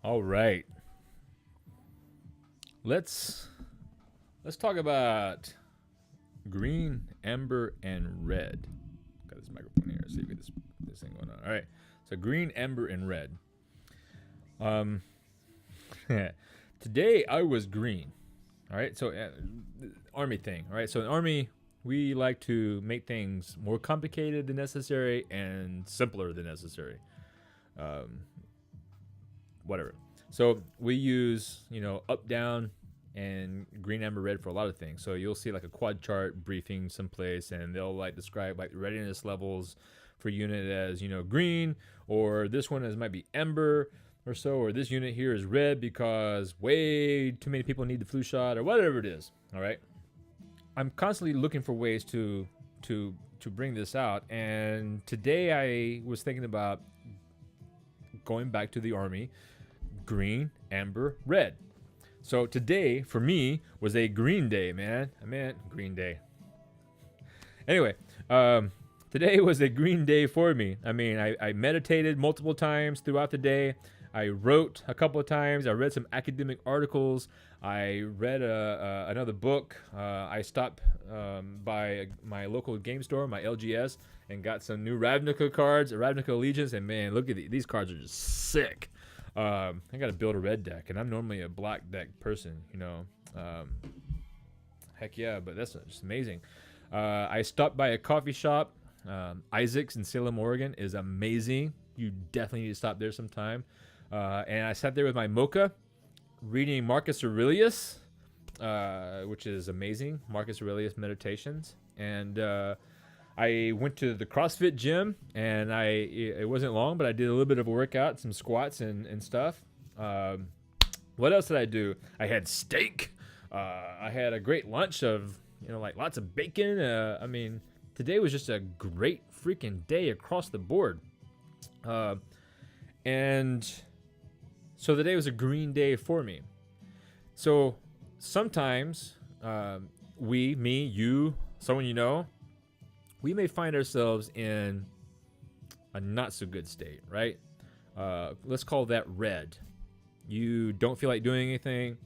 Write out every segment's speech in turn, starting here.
All right. Let's let's talk about green, amber, and red. Got this microphone here. See if we get this thing going on. All right. So green, amber, and red. Um, today I was green. All right. So army thing. All right. So in army, we like to make things more complicated than necessary and simpler than necessary. Um, Whatever. So we use, up, down, and green, amber, red for a lot of things. So you'll see like a quad chart briefing someplace, and they'll like describe like readiness levels for unit as green, or this one as might be amber or so, or this unit here is red because way too many people need the flu shot or whatever it is. All right. I'm constantly looking for ways to bring this out, and today I was thinking about going back to the army. Green, amber, red. So today for me was a green day, man. I meant green day. Anyway, today was a green day for me. I mean, I meditated multiple times throughout the day. I wrote a couple of times. I read some academic articles. I read another book. I stopped by my local game store, my LGS, and got some new Ravnica cards, Ravnica Allegiance. And man, look at these cards are just sick. I got to build a red deck, and I'm normally a black deck person, Heck yeah, but that's just amazing. I stopped by a coffee shop. Isaac's in Salem, Oregon is amazing. You definitely need to stop there sometime. And I sat there with my mocha, reading Marcus Aurelius, which is amazing. Marcus Aurelius Meditations. And I went to the CrossFit gym, and it wasn't long, but I did a little bit of a workout, some squats and stuff. What else did I do? I had steak. I had a great lunch of, like lots of bacon. I mean, today was just a great freaking day across the board. And so the day was a green day for me. So sometimes me, you, someone we may find ourselves in a not so good state, right? Let's call that red. You don't feel like doing anything.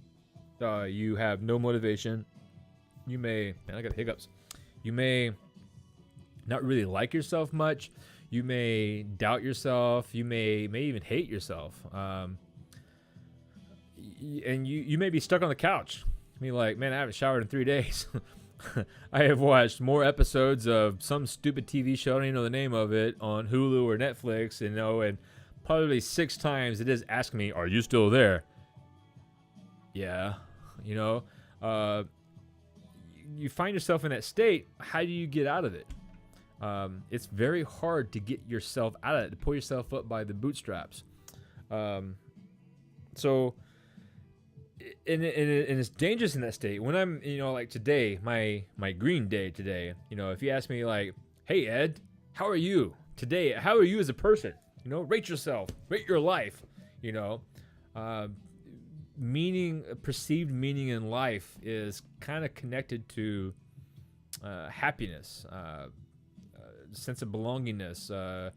You have no motivation. You may, man, I got hiccups. You may not really like yourself much. You may doubt yourself. You may even hate yourself. And you may be stuck on the couch. I mean, like, man, I haven't showered in 3 days. I have watched more episodes of some stupid TV show, I don't even know the name of it, on Hulu or Netflix, and probably 6 times it is asking me, are you still there? Yeah, you find yourself in that state. How do you get out of it? It's very hard to get yourself out of it, to pull yourself up by the bootstraps. So... And it's dangerous in that state. When I'm, like today, my green day today, if you ask me like, hey, Ed, how are you today? How are you as a person? Rate yourself, rate your life, perceived meaning in life is kind of connected to happiness, sense of belongingness,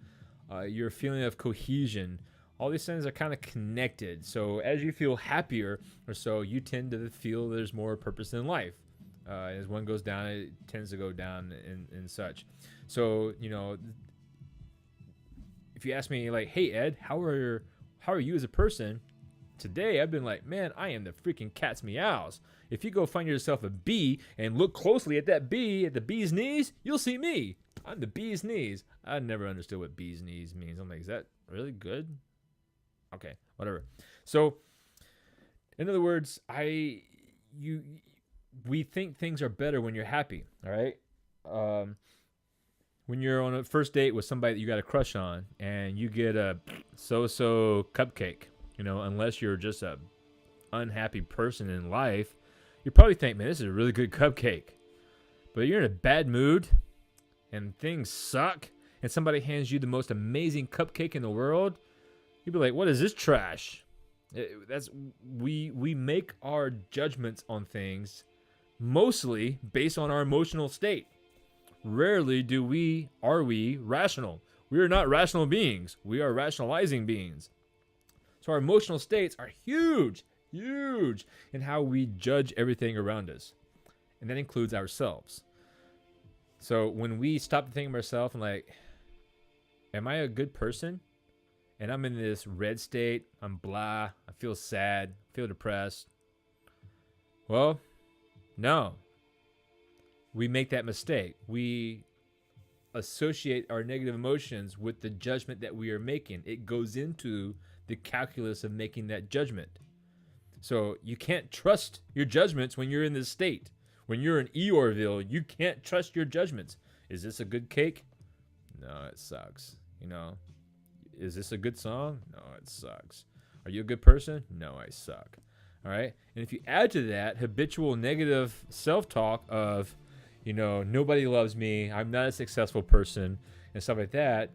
your feeling of cohesion. All these things are kind of connected. So as you feel happier or so, you tend to feel there's more purpose in life. As one goes down, it tends to go down and such. So, if you ask me like, hey, Ed, how are you as a person? Today, I've been like, man, I am the freaking cat's meows. If you go find yourself a bee and look closely at that bee, at the bee's knees, you'll see me. I'm the bee's knees. I never understood what bee's knees means. I'm like, is that really good? Okay, whatever. So, in other words, we think things are better when you're happy. All right. When you're on a first date with somebody that you got a crush on, and you get a so-so cupcake, unless you're just a unhappy person in life, you probably think, man, this is a really good cupcake. But you're in a bad mood, and things suck, and somebody hands you the most amazing cupcake in the world. You'd be like, what is this trash? We make our judgments on things mostly based on our emotional state. Rarely are we rational. We are not rational beings. We are rationalizing beings. So our emotional states are huge, huge in how we judge everything around us. And that includes ourselves. So when we stop to think of ourselves and like, am I a good person? And I'm in this red state, I'm blah, I feel sad, I feel depressed. Well, no. We make that mistake. We associate our negative emotions with the judgment that we are making. It goes into the calculus of making that judgment. So you can't trust your judgments when you're in this state. When you're in Eeyorville, you can't trust your judgments. Is this a good cake? No, it sucks. You know, is this a good song? No, it sucks. Are you a good person? No, I suck. All right. And if you add to that habitual negative self-talk of, you know, nobody loves me, I'm not a successful person, and stuff like that.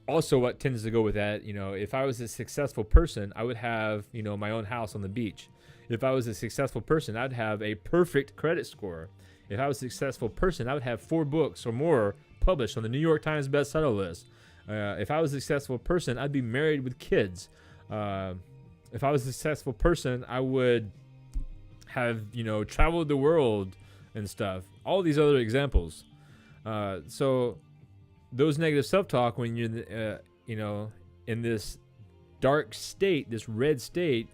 Also, what tends to go with that, you know, if I was a successful person, I would have, you know, my own house on the beach. If I was a successful person, I'd have a perfect credit score. If I was a successful person, I would have 4 books or more published on the New York Times bestseller list. If I was a successful person, I'd be married with kids. If I was a successful person, I would have, you know, traveled the world and stuff. All these other examples. So those negative self-talk, when you're, you know, in this dark state, this red state,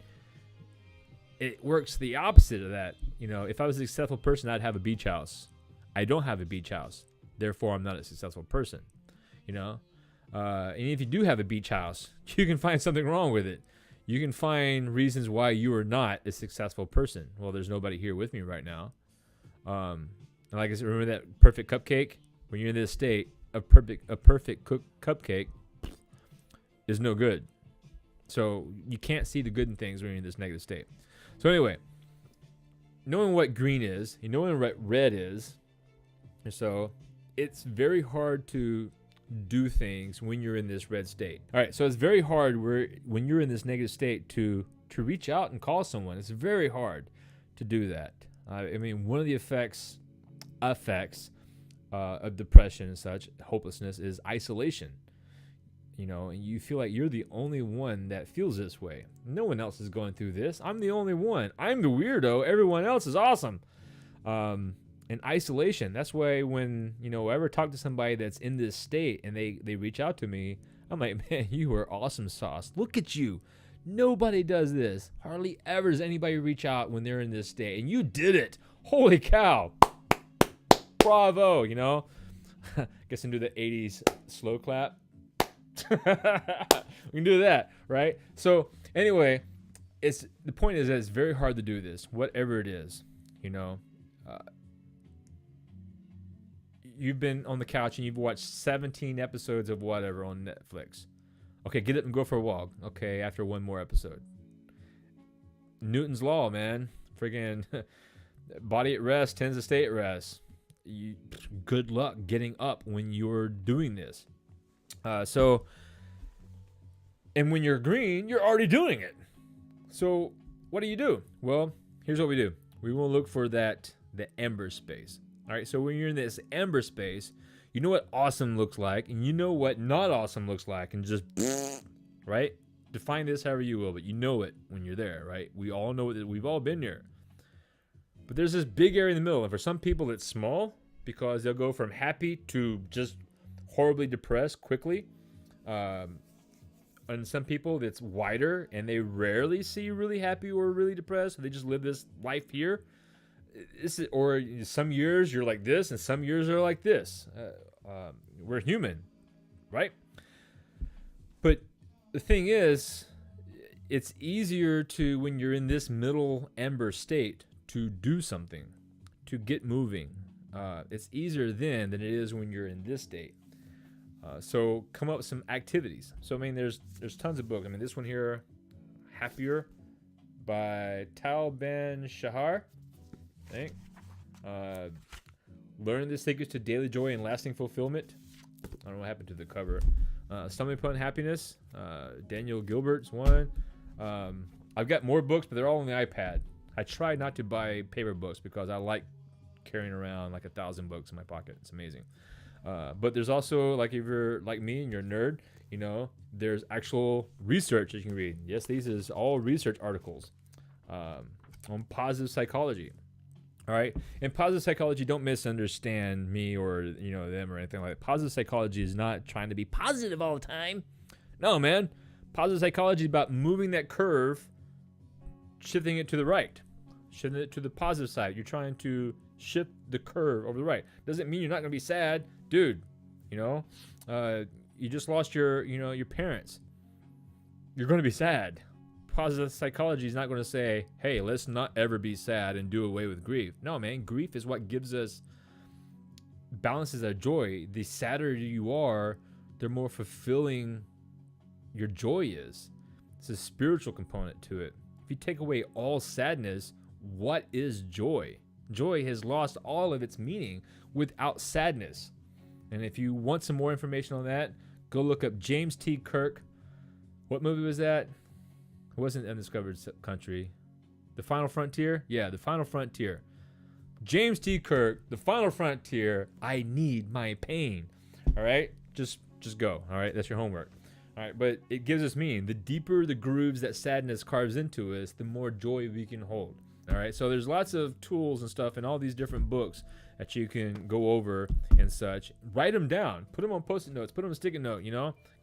it works the opposite of that. You know, if I was a successful person, I'd have a beach house. I don't have a beach house. Therefore, I'm not a successful person. You know? And if you do have a beach house, you can find something wrong with it. You can find reasons why you are not a successful person. Well, there's nobody here with me right now. And like I said, remember that perfect cupcake? When you're in this state, a perfect cooked cupcake is no good. So you can't see the good in things when you're in this negative state. So anyway, knowing what green is, you knowing what red is, and so it's very hard to do things when you're in this red state. All right, so it's very hard when you're in this negative state to reach out and call someone. It's very hard to do that. I mean, one of the effects of depression and such, hopelessness, is isolation. You know, and you feel like you're the only one that feels this way. No one else is going through this. I'm the only one. I'm the weirdo. Everyone else is awesome. And isolation. That's why when, you know, I ever talk to somebody that's in this state and they reach out to me, I'm like, man, you are awesome sauce. Look at you. Nobody does this. Hardly ever does anybody reach out when they're in this state. And you did it. Holy cow. Bravo, you know. Guess I can do the 80s slow clap. We can do that, right? So anyway, the point is that it's very hard to do this, whatever it is. You know, you've been on the couch and you've watched 17 episodes of whatever on Netflix. Okay, get up and go for a walk. Okay, after one more episode. Newton's law, man. Friggin' body at rest tends to stay at rest. Good luck getting up when you're doing this. So, and when you're green, you're already doing it. So what do you do? Well, here's what we do. We will look for the ember space. All right. So when you're in this ember space, you know what awesome looks like, and you know what not awesome looks like, and just, right? Define this however you will, but you know it when you're there, right? We all know it. We've all been there. But there's this big area in the middle, and for some people it's small because they'll go from happy to just horribly depressed quickly. And some people it's wider and they rarely see really happy or really depressed. So they just live this life here. Or some years you're like this and some years are like this. We're human, right? But the thing is, it's easier to, when you're in this middle ember state, to do something, to get moving. It's easier then than it is when you're in this state. So come up with some activities. So I mean, there's tons of books. I mean, this one here, Happier, by Tal Ben Shahar, I think. Learn the secrets to daily joy and lasting fulfillment. I don't know what happened to the cover. Stumbling Upon Happiness, Daniel Gilbert's one. I've got more books, but they're all on the iPad. I try not to buy paper books because I like carrying around like 1,000 books in my pocket. It's amazing. But there's also, like, if you're like me and you're a nerd, You know, there's actual research that you can read. Yes, these is all research articles on positive psychology. All right. And positive psychology, don't misunderstand me or, them or anything like that. Positive psychology is not trying to be positive all the time. No, man. Positive psychology is about moving that curve, shifting it to the right, shifting it to the positive side. You're trying to shift the curve over the right. Doesn't mean you're not going to be sad. Dude, you just lost your parents. You're going to be sad. Positive psychology is not going to say, hey, let's not ever be sad and do away with grief. No, man, grief is what gives us, balances our joy. The sadder you are, the more fulfilling your joy is. It's a spiritual component to it. If you take away all sadness, what is joy? Joy has lost all of its meaning without sadness. And if you want some more information on that, go look up James T. Kirk. What movie was that? It wasn't Undiscovered Country. The Final Frontier? Yeah, The Final Frontier. James T. Kirk, The Final Frontier. I need my pain. All right? Just go. All right? That's your homework. All right? But it gives us meaning. The deeper the grooves that sadness carves into us, the more joy we can hold. All right? So there's lots of tools and stuff in all these different books that you can go over and such. Write them down. Put them on Post-it notes. Put them on a sticky note,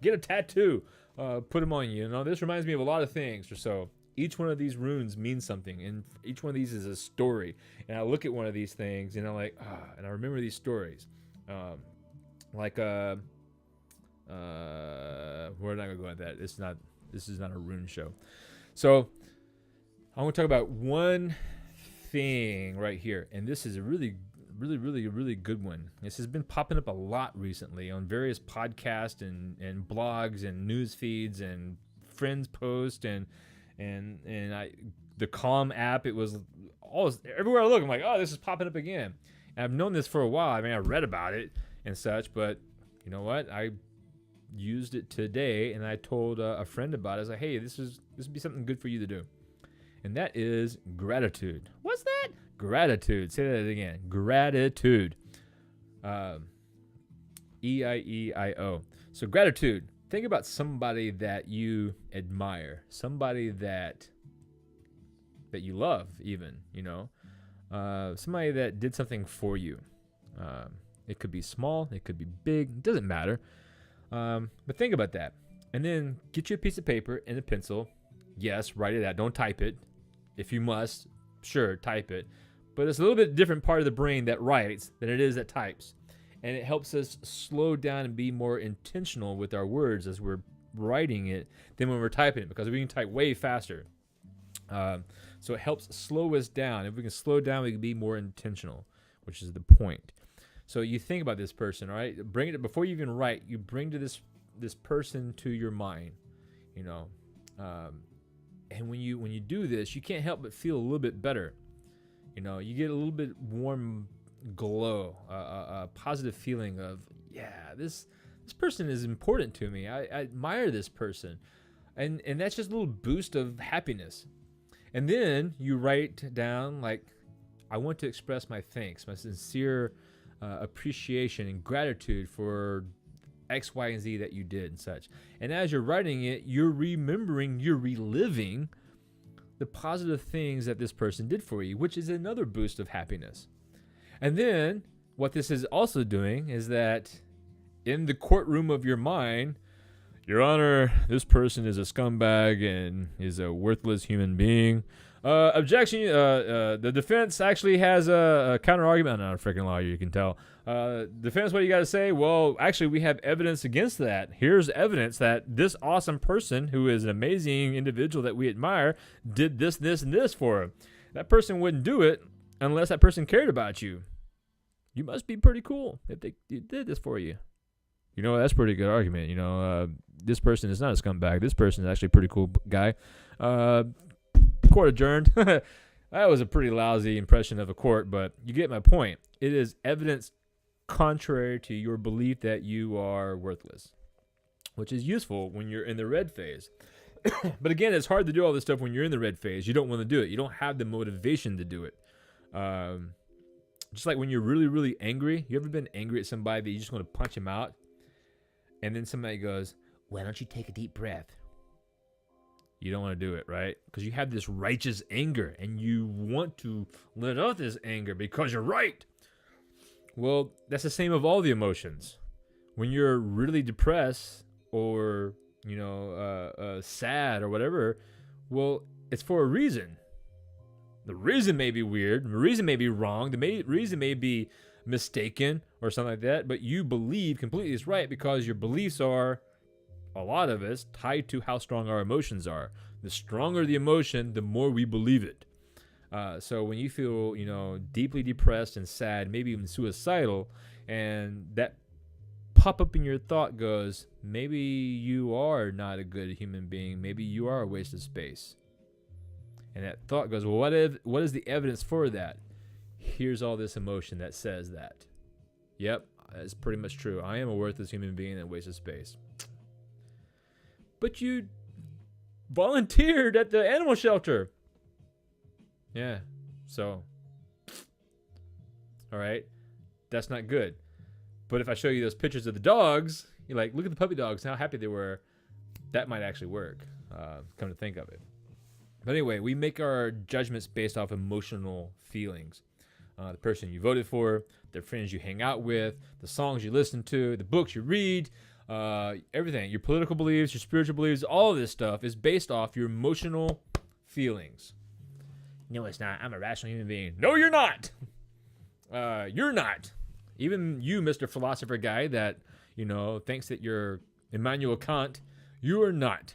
Get a tattoo. Put them on you. This reminds me of a lot of things or so. Each one of these runes means something, and each one of these is a story. And I look at one of these things, and I'm like, and I remember these stories. We're not gonna go into that. This is not a rune show. So I want to talk about one thing right here, and this is a really good one. This has been popping up a lot recently on various podcasts and blogs and news feeds and friends posts and the Calm app. It was all everywhere I look. I'm like, oh, this is popping up again. And I've known this for a while. I mean, I read about it and such, but you know what? I used it today, and I told a friend about it. I was like, hey, this would be something good for you to do, and that is gratitude. What's that? Gratitude. Say that again. Gratitude. E-I-E-I-O. So gratitude. Think about somebody that you admire, somebody that you love, even. Somebody that did something for you. It could be small. It could be big. It doesn't matter. But think about that, and then get you a piece of paper and a pencil. Yes, write it out. Don't type it. If you must, sure, type it. But it's a little bit different part of the brain that writes than it is that types. And it helps us slow down and be more intentional with our words as we're writing it than when we're typing it, because we can type way faster. So it helps slow us down. If we can slow down, we can be more intentional, which is the point. So you think about this person, all right? Bring it before you even write. You bring to this person to your mind, and when you do this, you can't help but feel a little bit better. You get a little bit warm glow, a positive feeling of, yeah, this person is important to me. I admire this person, and that's just a little boost of happiness. And then you write down, like, I want to express my thanks, my sincere appreciation and gratitude for X, Y, and Z that you did and such. And as you're writing it, you're remembering, you're reliving the positive things that this person did for you, which is another boost of happiness. And then what this is also doing is that in the courtroom of your mind, Your Honor, this person is a scumbag and is a worthless human being. Objection. The defense actually has a counter argument. I'm not a freaking lawyer, you can tell. Defense, what do you got to say? Well, actually, we have evidence against that. Here's evidence that this awesome person, who is an amazing individual that we admire, did this, this, and this for him. That person wouldn't do it unless that person cared about you. You must be pretty cool if they did this for you. That's a pretty good argument. This person is not a scumbag. This person is actually a pretty cool guy. Court adjourned. That was a pretty lousy impression of a court, but you get my point. It is evidence contrary to your belief that you are worthless, which is useful when you're in the red phase. But again, it's hard to do all this stuff when you're in the red phase. You don't want to do it. You don't have the motivation to do it. Just like when you're really, really angry. You ever been angry at somebody that you just want to punch them out? And then somebody goes, why don't you take a deep breath? You don't want to do it, right? Because you have this righteous anger and you want to let out this anger because you're right. Well, that's the same of all the emotions. When you're really depressed or, sad or whatever, well, it's for a reason. The reason may be weird. The reason may be wrong. The reason may be mistaken or something like that. But you believe completely is right because your beliefs are, a lot of us, tied to how strong our emotions are. The stronger the emotion, the more we believe it. So when you feel, deeply depressed and sad, maybe even suicidal, and that pop up in your thought goes, maybe you are not a good human being. Maybe you are a waste of space. And that thought goes, well, what is the evidence for that? Here's all this emotion that says that. Yep, that's pretty much true. I am a worthless human being and a waste of space. But you volunteered at the animal shelter. Yeah, so. All right, that's not good. But if I show you those pictures of the dogs, you're like, look at the puppy dogs, how happy they were. That might actually work, come to think of it. But anyway, we make our judgments based off emotional feelings. The person you voted for, the friends you hang out with, the songs you listen to, the books you read, everything. Your political beliefs, your spiritual beliefs, all of this stuff is based off your emotional feelings. No, it's not. I'm a rational human being. No, you're not. You're not. Even you, Mr. Philosopher guy that, thinks that you're Immanuel Kant, you are not.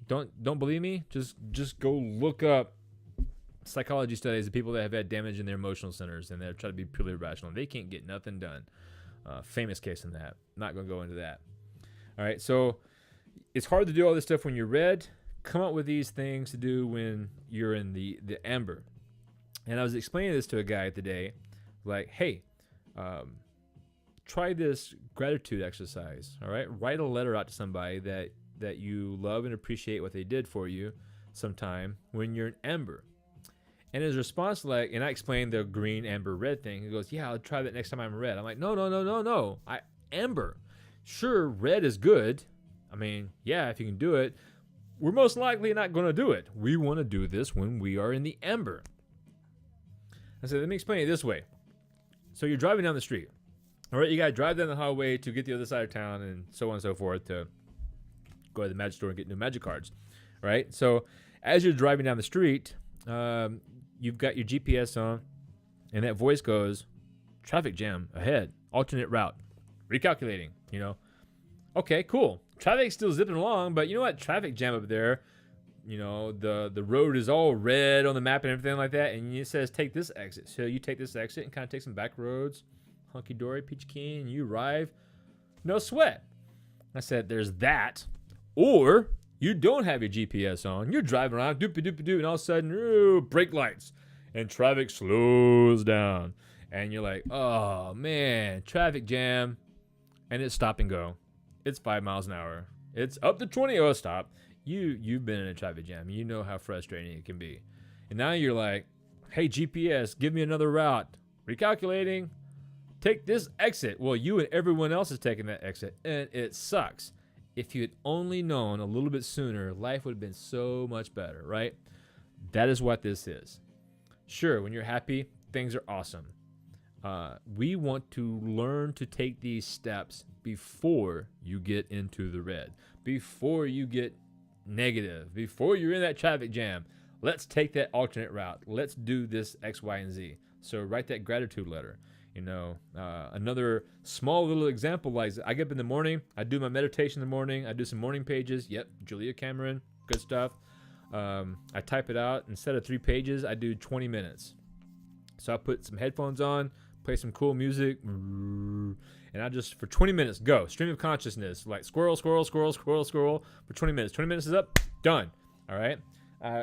Don't believe me? Just go look up psychology studies of people that have had damage in their emotional centers and they're trying to be purely rational. They can't get nothing done. Famous case in that. Not going to go into that. All right, so it's hard to do all this stuff when you're red. Come up with these things to do when you're in the amber. And I was explaining this to a guy today, like, hey, try this gratitude exercise. All right, write a letter out to somebody that you love and appreciate what they did for you sometime when you're in amber. And his response, and I explained the green, amber, red thing. He goes, yeah, I'll try that next time I'm red. I'm like, no. Amber. Sure, red is good. I mean, yeah, if you can do it. We're most likely not going to do it. We want to do this when we are in the amber. I said, let me explain it this way. So you're driving down the street. All right, you got to drive down the highway to get the other side of town and so on and so forth to go to the magic store and get new magic cards. Right? So as you're driving down the street, you've got your GPS on, and that voice goes, traffic jam ahead, alternate route, recalculating, Okay, cool. Traffic's still zipping along, but you know what? Traffic jam up there, the road is all red on the map and everything like that, and it says take this exit. So you take this exit and kind of take some back roads, hunky-dory, peachy keen, and you arrive, no sweat. I said, there's that. Or you don't have your GPS on. You're driving around, doopy-doopy-doo, and all of a sudden, brake lights. And traffic slows down. And you're like, oh, man, traffic jam. And it's stop and go. It's 5 miles an hour. It's up to 20. Oh, stop. You've been in a traffic jam. You know how frustrating it can be. And now you're like, hey, GPS, give me another route. Recalculating. Take this exit. Well, you and everyone else is taking that exit. And it sucks. If you had only known a little bit sooner, life would have been so much better, right? That is what this is. Sure, when you're happy, things are awesome. We want to learn to take these steps before you get into the red, before you get negative, before you're in that traffic jam. Let's take that alternate route. Let's do this X, Y, and Z. So write that gratitude letter. Another small little example, like I get up in the morning, I do my meditation in the morning, I do some morning pages. Yep, Julia Cameron, good stuff. I type it out. Instead of 3 pages, I do 20 minutes. So I put some headphones on, play some cool music, and I just, for 20 minutes, go. Stream of consciousness, like squirrel for 20 minutes. 20 minutes is up, done. All right?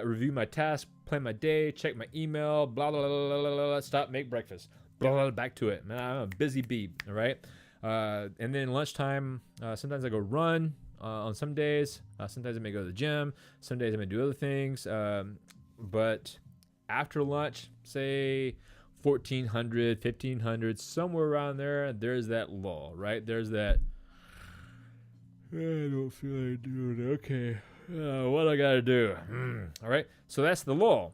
Review my tasks, plan my day, check my email, blah, blah, blah, blah, blah, blah, stop, make breakfast. Blah, blah, back to it. Man, I'm a busy bee, all right? And then lunchtime, sometimes I go run on some days. Sometimes I may go to the gym. Some days I may do other things. But after lunch, say 1,400, 1,500, somewhere around there, there's that lull, right? There's that, I don't feel like doing it. Okay. What I gotta do? All right. So that's the lull.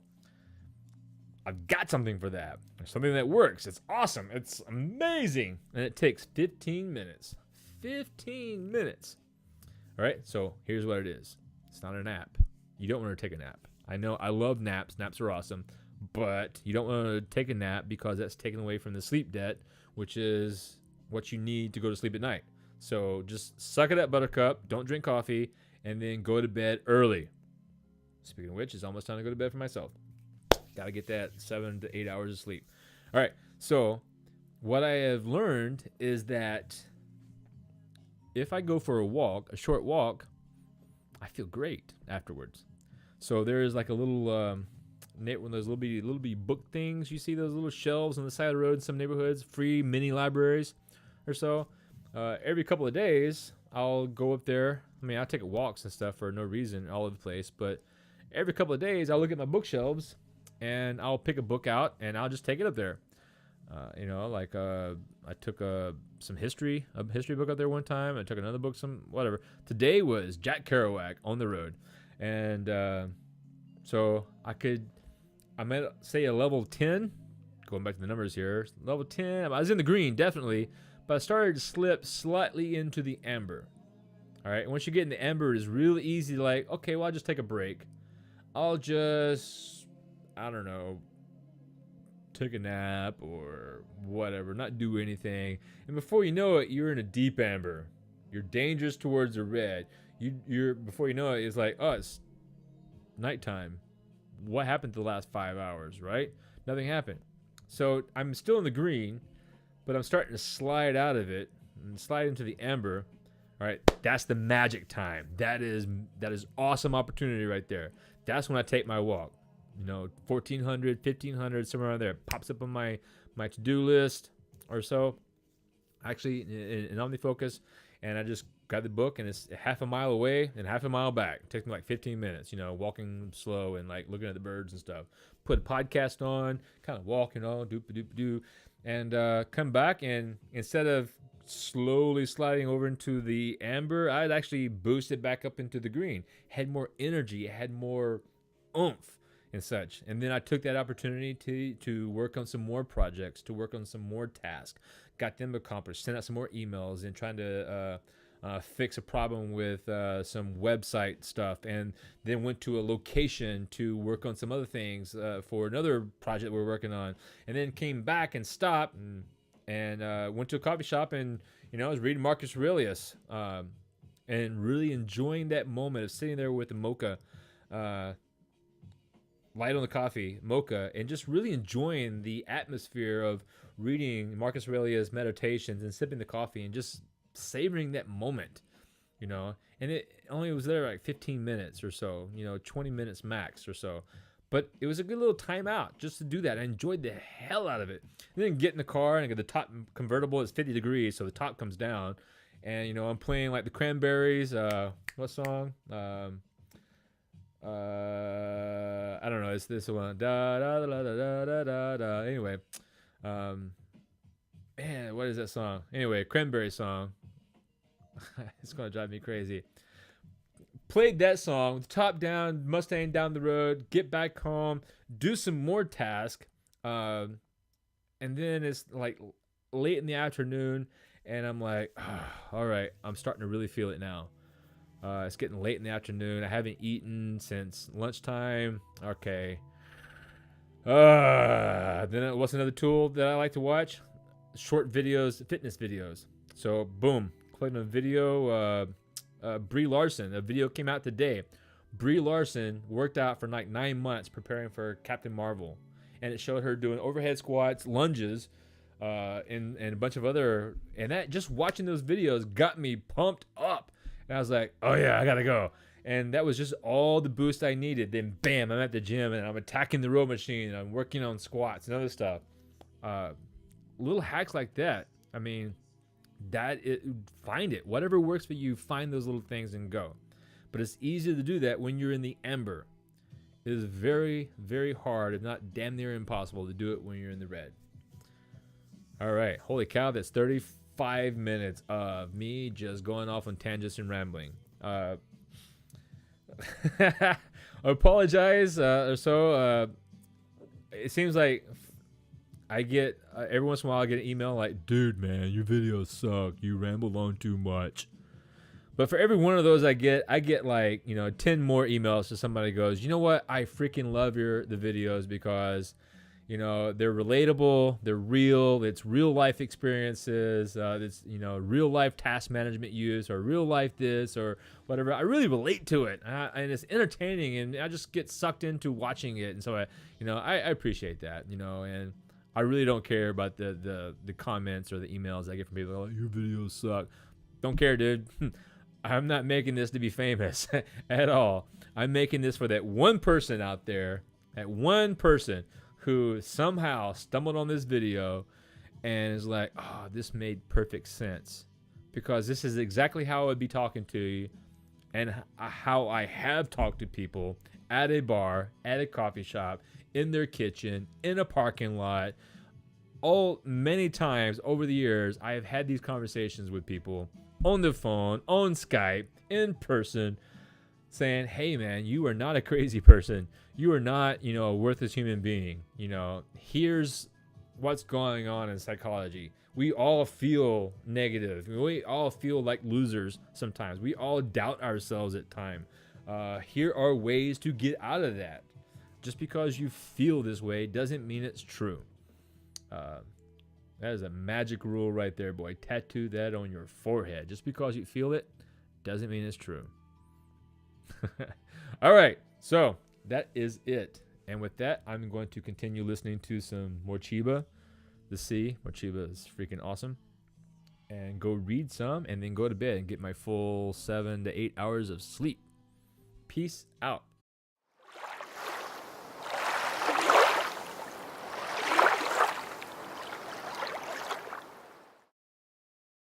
I've got something for that. Something that works. It's awesome. It's amazing. And it takes 15 minutes. 15 minutes. All right. So here's what it is. It's not a nap. You don't want to take a nap. I know I love naps. Naps are awesome. But you don't want to take a nap because that's taken away from the sleep debt, which is what you need to go to sleep at night. So just suck it up, buttercup. Don't drink coffee. And then go to bed early. Speaking of which, it's almost time to go to bed for myself. Got to get that 7 to 8 hours of sleep. All right. So what I have learned is that if I go for a walk, a short walk, I feel great afterwards. So there's like a little, one of those little bitty book things. You see those little shelves on the side of the road in some neighborhoods, free mini libraries or so. Every couple of days, I'll go up there. I mean, I'll take walks and stuff for no reason all over the place. But every couple of days, I'll look at my bookshelves and I'll pick a book out and I'll just take it up there. I took a history book out there one time. I took another book, whatever. Today was Jack Kerouac on the road. And so I'm at, say, a level 10. Going back to the numbers here. Level 10. I was in the green, definitely. But I started to slip slightly into the amber. All right. And once you get in the amber, it's really easy to like, okay, well, I'll just take a break. I'll just, I don't know, take a nap or whatever, not do anything. And before you know it, you're in a deep amber. You're dangerous towards the red. You're before you know it, it's like, oh, it's nighttime. What happened to the last 5 hours, right? Nothing happened. So I'm still in the green, but I'm starting to slide out of it and slide into the amber. All right, that's the magic time. That is awesome opportunity right there. That's when I take my walk. 1,400, 1,500, somewhere around there. Pops up on my to-do list or so. Actually, in OmniFocus, and I just grab the book, and it's half a mile away and half a mile back. It takes me like 15 minutes, walking slow and like looking at the birds and stuff. Put a podcast on, kind of walk, doop-a-doop-a-doo, and come back, and instead of slowly sliding over into the amber, I'd actually boost it back up into the green. Had more energy, it had more oomph and such. And then I took that opportunity to work on some more projects, to work on some more tasks, got them accomplished, sent out some more emails, and trying to fix a problem with some website stuff, and then went to a location to work on some other things for another project we're working on, and then came back and stopped and went to a coffee shop, and I was reading Marcus Aurelius and really enjoying that moment of sitting there with the mocha, light on the coffee, mocha, and just really enjoying the atmosphere of reading Marcus Aurelius' meditations and sipping the coffee and just savoring that moment, and it only was there like 15 minutes or so, 20 minutes max or so, but it was a good little time out just to do that. I enjoyed the hell out of it. And then get in the car, and I got the top convertible is 50 degrees, so the top comes down, and I'm playing like the Cranberries, what song? I don't know. It's this one. Da da da da da da da. Anyway, man, what is that song? Anyway, Cranberry song. It's gonna drive me crazy. Played that song with the top down, Mustang down the road. Get back home, do some more task, and then it's like late in the afternoon, and I'm like, oh, all right, I'm starting to really feel it now. It's getting late in the afternoon. I haven't eaten since lunchtime. Okay. Then what's another tool that I like to watch? Short videos, fitness videos. So, boom. Clicked on a video. Brie Larson. A video came out today. Brie Larson worked out for like 9 months preparing for Captain Marvel. And it showed her doing overhead squats, lunges, and a bunch of other... And that just watching those videos got me pumped up. And I was like, oh yeah, I gotta go. And that was just all the boost I needed. Then bam, I'm at the gym and I'm attacking the row machine. And I'm working on squats and other stuff. Little hacks like that. I mean, find it. Whatever works for you, find those little things and go. But it's easy to do that when you're in the amber. It is very, very hard, if not damn near impossible, to do it when you're in the red. All right. Holy cow, that's 34 5 minutes of me just going off on tangents and rambling. I apologize. It seems like I get every once in a while I get an email like, "Dude, man, your videos suck. You ramble on too much." But for every one of those I get like 10 more emails to somebody who goes, "You know what? I freaking love the videos because." They're relatable, they're real, it's real life experiences, it's, real life task management use or real life this or whatever. I really relate to it and it's entertaining and I just get sucked into watching it. And so I appreciate that, and I really don't care about the comments or the emails I get from people like, your videos suck. Don't care, dude. I'm not making this to be famous at all. I'm making this for that one person out there, that one person who somehow stumbled on this video and is like, oh, this made perfect sense because this is exactly how I would be talking to you and how I have talked to people at a bar, at a coffee shop, in their kitchen, in a parking lot. Many times over the years, I have had these conversations with people on the phone, on Skype, in person, saying, hey, man, you are not a crazy person. You are not, a worthless human being. Here's what's going on in psychology. We all feel negative. We all feel like losers sometimes. We all doubt ourselves at times. Here are ways to get out of that. Just because you feel this way doesn't mean it's true. That is a magic rule right there, boy. Tattoo that on your forehead. Just because you feel it doesn't mean it's true. All right, so that is it. And with that, I'm going to continue listening to some more Chiba. The sea, more Chiba is freaking awesome. And go read some and then go to bed and get my full 7 to 8 hours of sleep. Peace out.